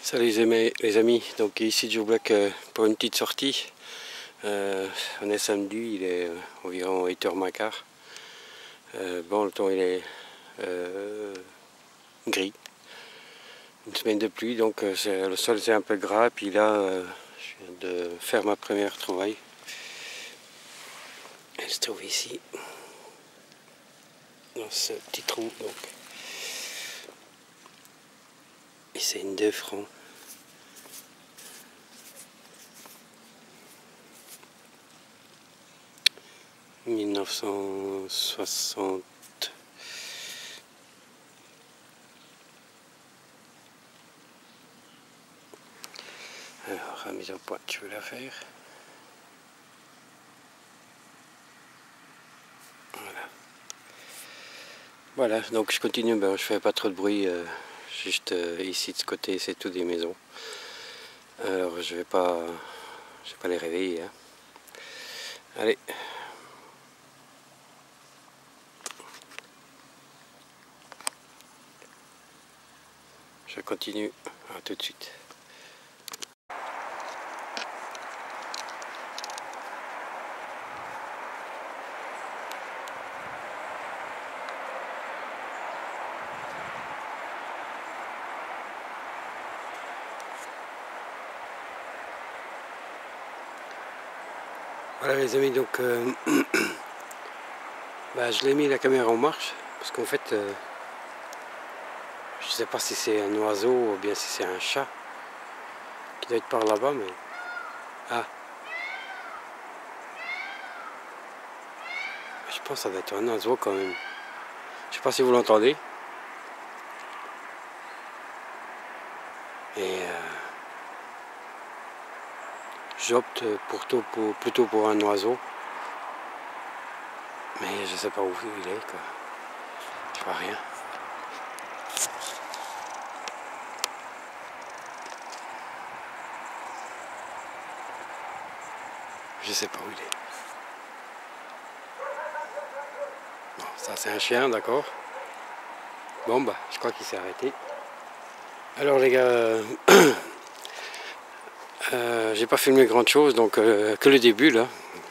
Salut les amis, donc ici Joe Black pour une petite sortie. On est samedi, il est environ 8h15. Bon, le temps il est gris. Une semaine de pluie, donc le sol c'est un peu gras. Puis là, je viens de faire ma première trouvaille. Elle se trouve ici, dans ce petit trou. Donc. Et c'est une 2 francs. « 1960. Alors, la mise au point, tu veux la faire? Voilà, donc je continue, ben, je fais pas trop de bruit, juste ici de ce côté, c'est tout des maisons. Alors, je vais pas les réveiller. Hein. Allez. Je continue, à tout de suite. Voilà les amis, donc bah, je l'ai mis la caméra en marche parce qu'en fait je sais pas si c'est un oiseau ou bien si c'est un chat qui doit être par là-bas, mais ah, je pense que ça doit être un oiseau quand même. Je sais pas si vous l'entendez. Et j'opte plutôt pour un oiseau, mais je sais pas où il est quoi. Je vois rien. Je sais pas où il est. Bon, ça c'est un chien, d'accord. Bon bah, je crois qu'il s'est arrêté. Alors les gars, j'ai pas filmé grand chose, donc que le début là.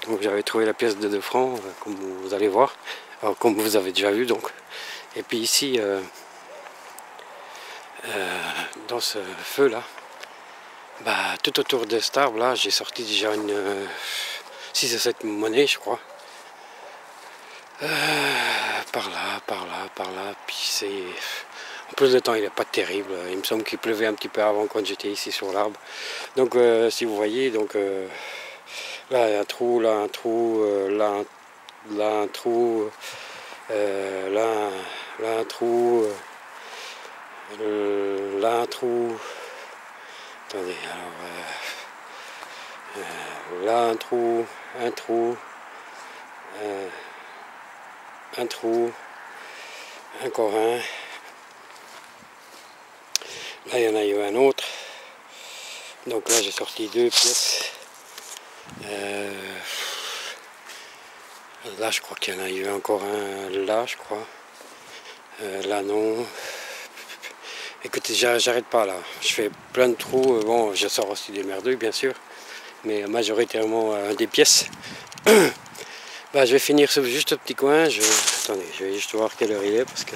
Donc j'avais trouvé la pièce de 2 francs, comme vous allez voir, alors, comme vous avez déjà vu donc. Et puis ici, dans ce feu là, bah, tout autour de cet arbre là, j'ai sorti déjà une 6 à 7 monnaies je crois. Par là, puis c'est... En plus le temps il n'est pas terrible, il me semble qu'il pleuvait un petit peu avant quand j'étais ici sur l'arbre. Donc si vous voyez, donc là il y a un trou, là un trou, là un trou, là un trou, là un trou. Attendez, alors là un trou, un trou, encore un. Là il y en a eu un autre. Donc là j'ai sorti 2 pièces. Là je crois qu'il y en a eu encore un là je crois. Là non. Écoutez, j'arrête pas là. Je fais plein de trous. Bon, je sors aussi des merdouilles bien sûr. Mais majoritairement des pièces. Bah, je vais finir juste ce petit coin. Attendez, je vais juste voir quelle heure il est parce que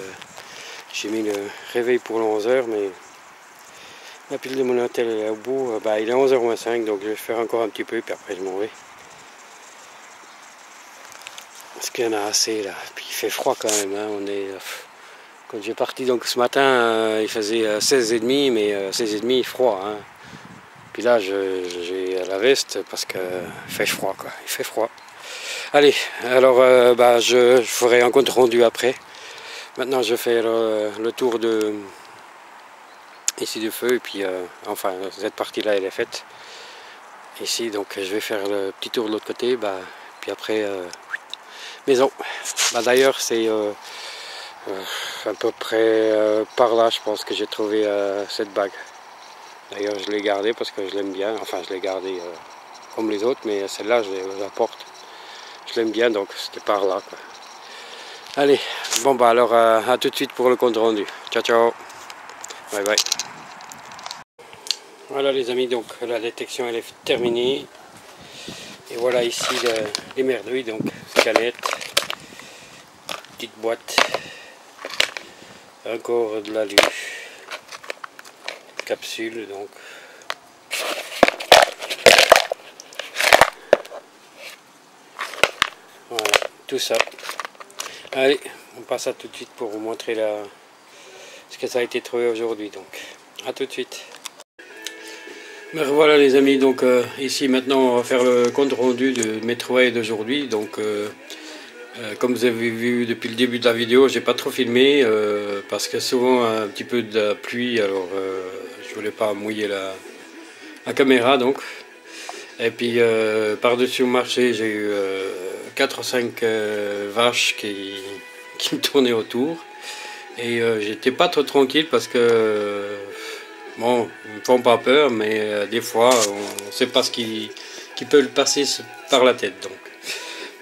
j'ai mis le réveil pour le 11h, mais la pile de mon hôtel est au bout. Bah, il est 11h moins 5, donc je vais faire encore un petit peu, puis après je m'en vais. Parce qu'il y en a assez là. Puis il fait froid quand même. Hein. Quand j'ai parti donc ce matin, il faisait 16,5, mais 16,5 froid. Hein. Puis là, j'ai la veste parce qu'il fait froid quoi. Il fait froid. Allez, alors bah, je ferai un compte rendu après. Maintenant, je fais le tour de ici du feu et puis enfin cette partie-là elle est faite. Ici, donc je vais faire le petit tour de l'autre côté. Bah, puis après maison. Bah, d'ailleurs, c'est à peu près par là, je pense que j'ai trouvé cette bague. D'ailleurs, je l'ai gardée parce que je l'aime bien. Enfin, je l'ai gardée comme les autres, mais celle-là, je la porte. Je l'aime bien, donc c'était par là, quoi. Allez, bon bah alors à tout de suite pour le compte rendu. Ciao, ciao. Bye bye. Voilà les amis, donc la détection elle est terminée. Et voilà ici les merdouilles, donc canette, petite boîte, encore de l'alu, capsule donc. Voilà, tout ça. Allez, on passe à tout de suite pour vous montrer ce que ça a été trouvé aujourd'hui. Donc, à tout de suite. Ben voilà les amis, donc ici maintenant on va faire le compte rendu de mes trouvailles d'aujourd'hui. Donc, comme vous avez vu depuis le début de la vidéo, j'ai pas trop filmé parce que souvent un petit peu de pluie, alors je voulais pas mouiller la caméra donc. Et puis par-dessus le marché, j'ai eu 4 ou 5 vaches qui me tournaient autour. Et j'étais pas trop tranquille parce que, bon, ils me font pas peur, mais des fois, on ne sait pas ce qui peut le passer par la tête.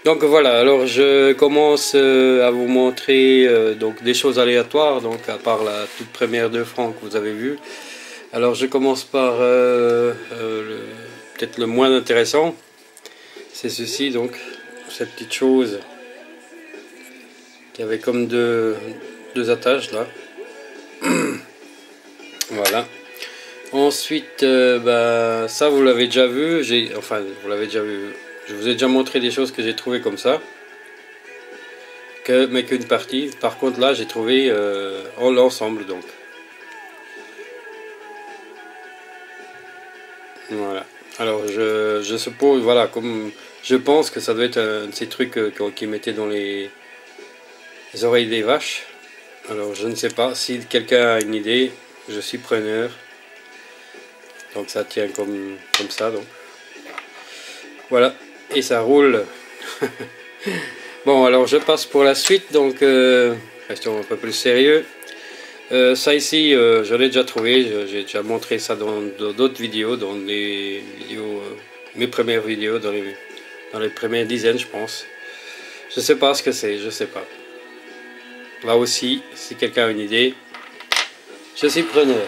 Donc voilà, alors je commence à vous montrer donc des choses aléatoires, donc à part la toute première 2 francs que vous avez vue. Alors je commence par peut-être le moins intéressant, c'est ceci, donc cette petite chose qui avait comme deux attaches là. Voilà. Ensuite, ça vous l'avez déjà vu, vous l'avez déjà vu. Je vous ai déjà montré des choses que j'ai trouvées comme ça, mais qu'une partie. Par contre là, j'ai trouvé en l'ensemble donc. Voilà. Alors je suppose, voilà, comme je pense que ça doit être un de ces trucs qu'ils mettaient dans les oreilles des vaches. Alors je ne sais pas, si quelqu'un a une idée, je suis preneur. Donc ça tient comme ça donc. Voilà, et ça roule. Bon, alors je passe pour la suite, donc restons un peu plus sérieux. Ça ici, je l'ai déjà trouvé, j'ai déjà montré ça dans d'autres vidéos, dans des vidéos, mes premières vidéos, dans les premières dizaines je pense. Je sais pas ce que c'est, je sais pas. Là aussi, si quelqu'un a une idée, je suis preneur.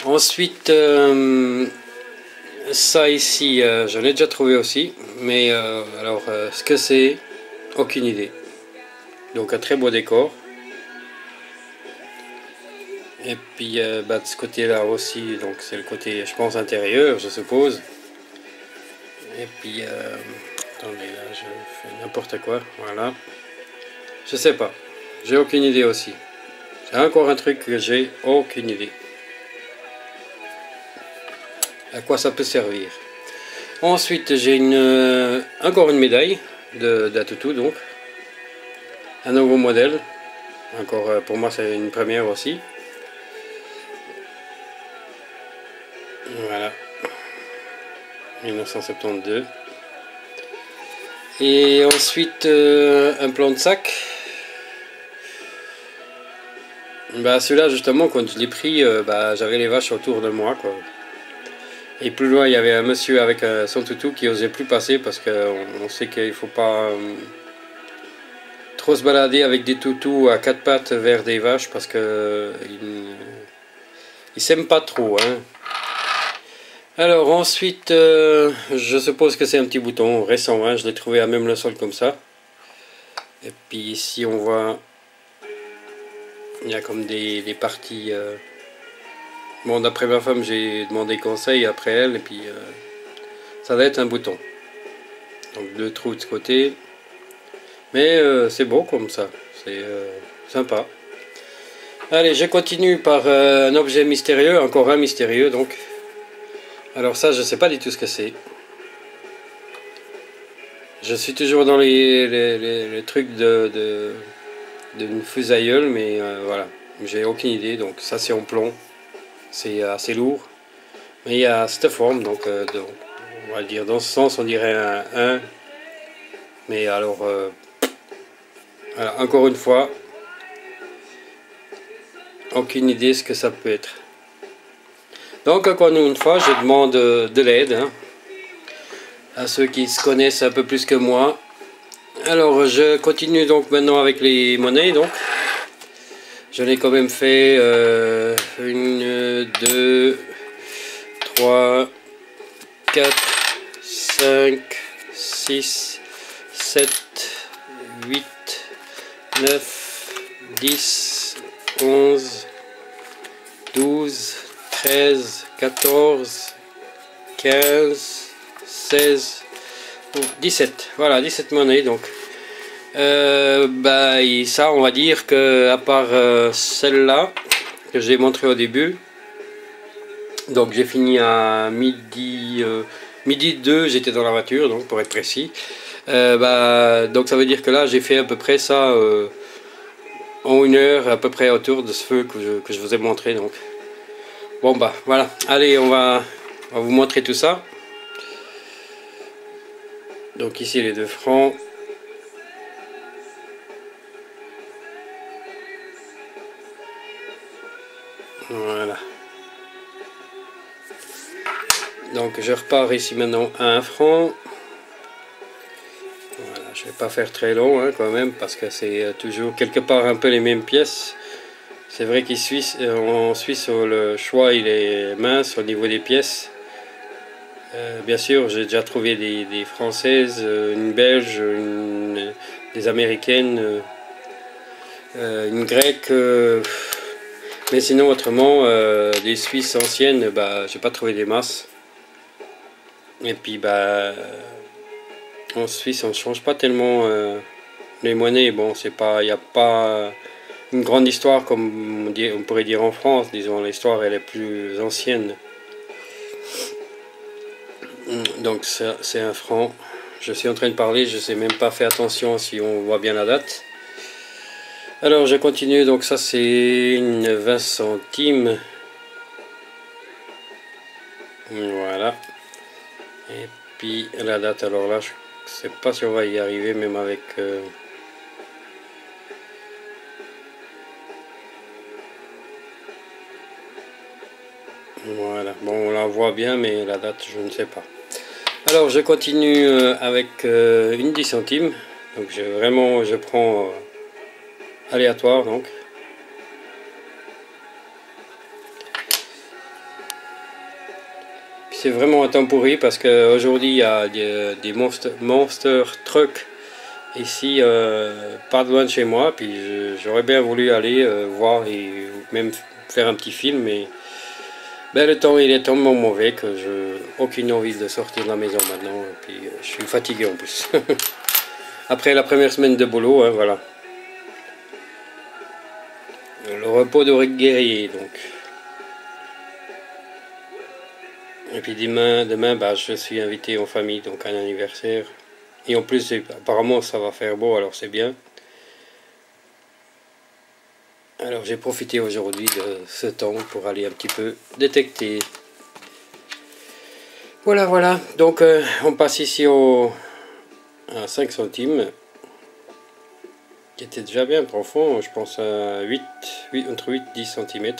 Ensuite, ça ici, je l'ai déjà trouvé aussi, mais alors ce que c'est, aucune idée. Donc un très beau décor. Et puis de ce côté là aussi, donc c'est le côté je pense intérieur je suppose. Et puis attendez là je fais n'importe quoi, voilà. Je sais pas, j'ai aucune idée aussi. C'est encore un truc que j'ai aucune idée. À quoi ça peut servir. Ensuite j'ai encore une médaille d'Atutu donc. Un nouveau modèle. Encore pour moi c'est une première aussi. Voilà. 1972. Et ensuite un plan de sac. Celui-là justement quand je l'ai pris, j'avais les vaches autour de moi quoi. Et plus loin il y avait un monsieur avec son toutou qui osait plus passer parce qu'on sait qu'il faut pas trop se balader avec des toutous à 4 pattes vers des vaches parce que ils s'aiment pas trop hein. Alors ensuite je suppose que c'est un petit bouton récent hein, je l'ai trouvé à même le sol comme ça. Et puis ici on voit il y a comme des parties bon d'après ma femme j'ai demandé conseil après elle et puis ça doit être un bouton. Donc 2 trous de ce côté. Mais c'est beau comme ça, c'est sympa. Allez, je continue par un objet mystérieux, encore un mystérieux donc. Alors ça, je sais pas du tout ce que c'est. Je suis toujours dans les trucs d'une fusailleule, mais voilà, j'ai aucune idée. Donc ça c'est en plomb, c'est assez lourd. Mais il y a cette forme, donc on va dire dans ce sens, on dirait un 1. Mais alors... voilà, encore une fois, aucune idée ce que ça peut être. Donc encore une fois, je demande de l'aide hein, à ceux qui se connaissent un peu plus que moi. Alors je continue donc maintenant avec les monnaies. Donc, je l'ai quand même fait une 2, 3, 4, 5, 6, 7, 8, 9, 10, 11, 12, 13, 14, 15, 16, 17. Voilà, 17 monnaies donc. Et ça, on va dire que à part celle-là que j'ai montré au début, donc j'ai fini à midi 2, j'étais dans la voiture, donc pour être précis. Donc ça veut dire que là j'ai fait à peu près ça en 1 heure, à peu près autour de ce feu que je vous ai montré. Donc bon voilà, allez, on va vous montrer tout ça. Donc ici les 2 francs. Voilà. Donc je repars ici maintenant à 1 franc. Voilà, je vais pas faire très long hein, quand même, parce que c'est toujours quelque part un peu les mêmes pièces. C'est vrai qu'en Suisse le choix il est mince au niveau des pièces. Bien sûr, j'ai déjà trouvé des françaises, une belge, des américaines, une grecque, mais sinon autrement des Suisses anciennes, j'ai pas trouvé des masses. Et puis en Suisse on change pas tellement les monnaies. Bon, c'est pas, il n'y a pas une grande histoire comme on pourrait dire en France. Disons, l'histoire elle est plus ancienne. Donc ça c'est 1 franc. Je suis en train de parler, je sais même pas fait attention si on voit bien la date. Alors je continue, donc ça c'est une 20 centimes. Voilà. Et puis la date, alors là je sais pas si on va y arriver même avec voilà, bon on la voit bien mais la date je ne sais pas. Alors je continue avec une 10 centimes. Donc je prends aléatoire donc. C'est vraiment un temps pourri parce qu'aujourd'hui il y a des monster trucks ici pas loin de chez moi, puis j'aurais bien voulu aller voir et même faire un petit film, mais le temps il est tellement mauvais que je aucune envie de sortir de la maison maintenant, et puis je suis fatigué en plus. Après la première semaine de boulot, hein, voilà. Le repos de guerrier donc. Et puis demain je suis invité en famille, donc à un anniversaire. Et en plus, apparemment, ça va faire beau, alors c'est bien. Alors j'ai profité aujourd'hui de ce temps pour aller un petit peu détecter. Voilà. Donc on passe ici à 5 centimes. Qui était déjà bien profond, je pense à entre 8 et 10 cm.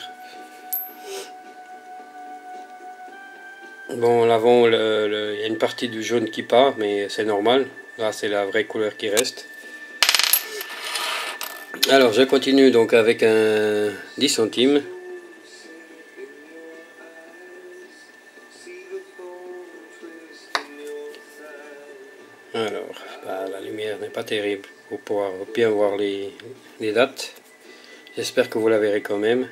Bon, l'avant, il y a une partie du jaune qui part, mais c'est normal. Là, c'est la vraie couleur qui reste. Alors, je continue donc avec un 10 centimes. Alors, la lumière n'est pas terrible pour pouvoir bien voir les dates. J'espère que vous la verrez quand même.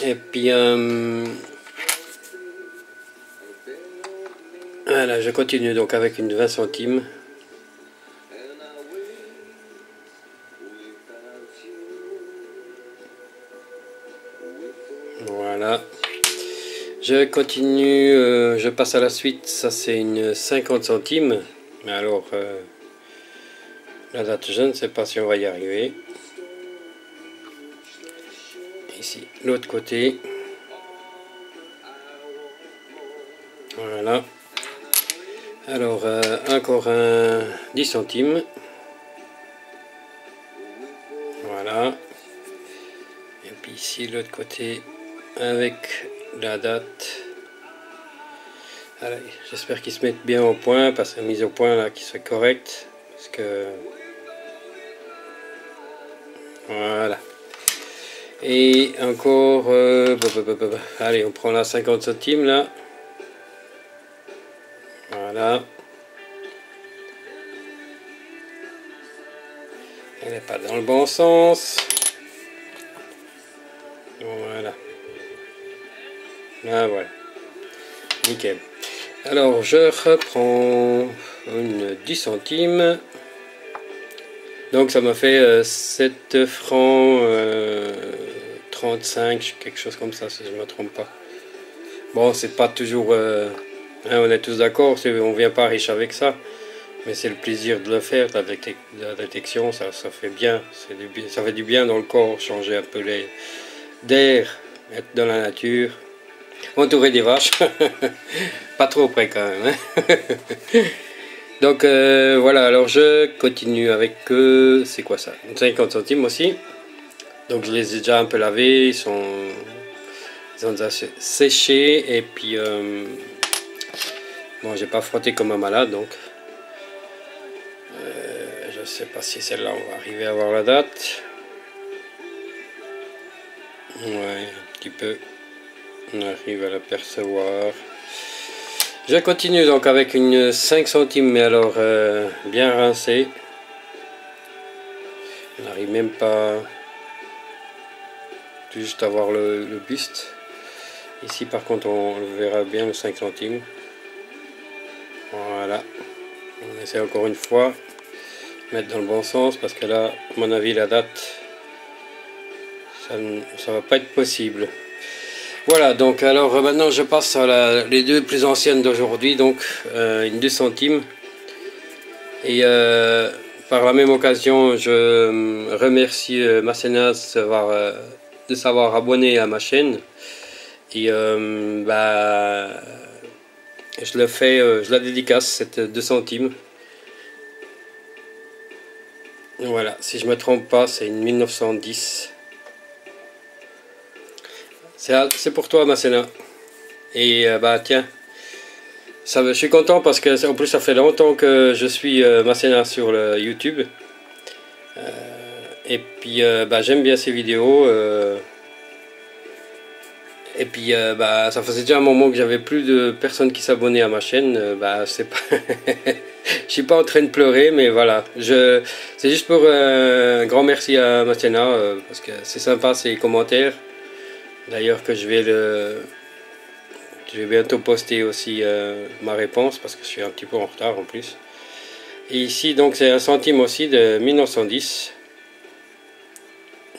Et puis, voilà, je continue donc avec une 20 centimes. Voilà. Je continue, je passe à la suite, ça c'est une 50 centimes. Mais alors, la date, je ne sais pas si on va y arriver. Ici, l'autre côté. Voilà. Alors, encore un 10 centimes. Voilà. Et puis ici, l'autre côté, avec la date. Allez, j'espère qu'ils se mettent bien au point, parce que la mise au point là, qu'ils soient corrects. Parce que... Voilà. Et encore, allez, on prend la 50 centimes là. Voilà. Elle n'est pas dans le bon sens. Voilà. Ah voilà. Nickel. Alors je reprends une 10 centimes. Donc ça m'a fait 7 francs 35, quelque chose comme ça si je ne me trompe pas. Bon, c'est pas toujours... hein, on est tous d'accord, on vient pas riche avec ça. Mais c'est le plaisir de le faire, la détection, ça fait bien, ça fait du bien dans le corps, changer un peu d'air, être dans la nature, entourer des vaches, pas trop près quand même. Hein. Donc voilà, alors je continue avec, c'est quoi ça, 50 centimes aussi. Donc je les ai déjà un peu lavés, ils ont déjà séché, et puis bon, j'ai pas frotté comme un malade, donc je sais pas si celle-là on va arriver à voir la date. Ouais, un petit peu, on arrive à l'apercevoir. Je continue donc avec une 5 centimes, mais alors bien rincée. On n'arrive même pas juste à voir le buste. Ici par contre on le verra bien, le 5 centimes. Voilà, on essaie encore une fois mettre dans le bon sens, parce que là à mon avis la date ça va pas être possible. Voilà, donc alors maintenant je passe à les deux plus anciennes d'aujourd'hui, donc une 2 centimes. Et par la même occasion je remercie Macenas de s'avoir abonné à ma chaîne. Et bah, je la dédicace, cette 2 centimes. Voilà, si je me trompe pas, c'est une 1910. C'est pour toi, Macena. Et bah tiens, je suis content parce que en plus ça fait longtemps que je suis Macena sur le YouTube. Et puis bah, j'aime bien ces vidéos. Et puis bah, ça faisait déjà un moment que j'avais plus de personnes qui s'abonnaient à ma chaîne. Bah, c'est pas je suis pas en train de pleurer, mais voilà, c'est juste pour un grand merci à Mathiana, parce que c'est sympa ces commentaires. D'ailleurs que je vais bientôt poster aussi ma réponse, parce que je suis un petit peu en retard en plus. Et ici donc c'est 1 centime aussi de 1910.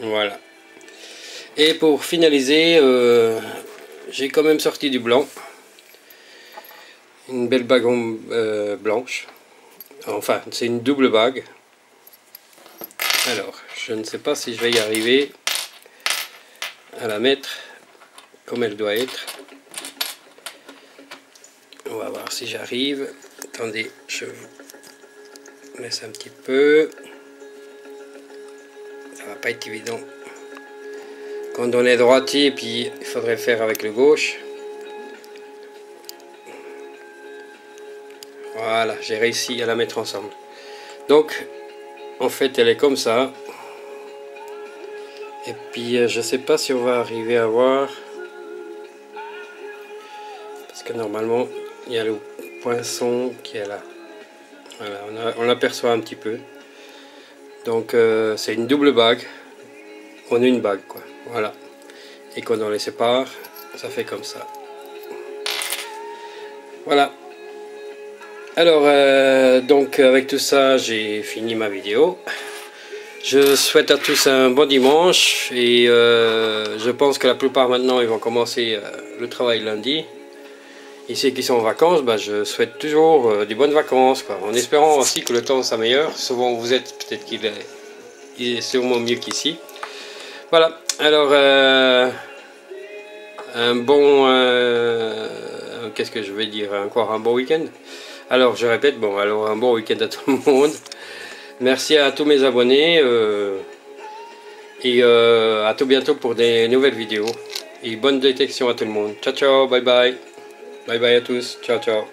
Voilà. Et pour finaliser, j'ai quand même sorti du blanc. Une belle bague blanche. Enfin, c'est une double bague. Alors, je ne sais pas si je vais y arriver à la mettre comme elle doit être. On va voir si j'arrive. Attendez, je vous laisse un petit peu. Ça va pas être évident. Quand on est droitier, puis il faudrait faire avec le gauche. Voilà, j'ai réussi à la mettre ensemble. Donc, en fait, elle est comme ça. Et puis, je sais pas si on va arriver à voir. Parce que normalement, il y a le poinçon qui est là. Voilà, on l'aperçoit un petit peu. Donc, c'est une double bague. On a une bague, quoi. Voilà. Et quand on les sépare, ça fait comme ça. Voilà. Alors, donc avec tout ça, j'ai fini ma vidéo. Je souhaite à tous un bon dimanche. Et je pense que la plupart maintenant, ils vont commencer le travail lundi. Et ceux qui sont en vacances, bah, je souhaite toujours des bonnes vacances, quoi. En espérant aussi que le temps s'améliore. Souvent où vous êtes, peut-être qu'il est sûrement mieux qu'ici. Voilà, alors un bon, qu'est-ce que je vais dire, encore un bon week-end. Alors je répète, bon, alors un bon week-end à tout le monde. Merci à tous mes abonnés et à tout bientôt pour des nouvelles vidéos. Et bonne détection à tout le monde. Ciao ciao, bye bye. Bye bye à tous, ciao ciao.